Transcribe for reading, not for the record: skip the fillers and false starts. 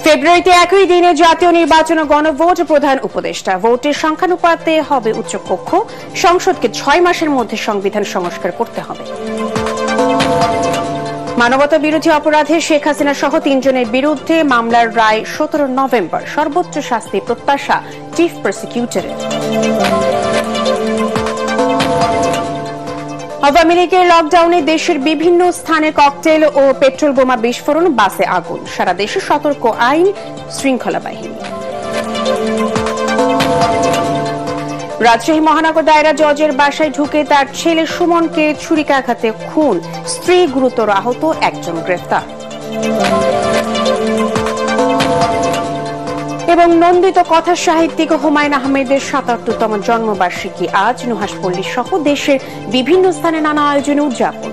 ফেব্রুয়ারিতে একই দিনে জাতীয় নির্বাচন ও গণভোট প্রধান উপদেষ্টা। ভোটের সংখ্যানুপাতে হবে উচ্চকক্ষ। সংসদকে 6 মাসের মধ্যে সংবিধান সংস্কার করতে হবে। মানবতা বিরোধী অপরাধে শেখ হাসিনা সহ 3 জনের বিরুদ্ধে মামলার রায় 17 নভেম্বর। সর্বোচ্চ শাস্তি প্রত্যাশা চিফ প্রসিকিউটরের। আওয়ামী লীগের লকডাউনে দেশের বিভিন্ন স্থানে ককটেল ও পেট্রোল বোমা বিস্ফোরণ, বাসে আগুন। সারা দেশে সতর্ক আইন শৃঙ্খলা বাহিনী। রাজশাহী মহানগর দায়রা জজের বাসায় ঢুকে তার ছেলে সুমনকে ছুরিকাঘাতে খুন, স্ত্রী গুরুতর আহত, একজন গ্রেফতার। এবং নন্দিত কথা সাহিত্যিক হুমায়ুন আহমেদের ৭৭তম জন্মবার্ষিকী আজ। নুহাশপল্লী সহ দেশের বিভিন্ন স্থানে নানা আয়োজনে উদযাপন।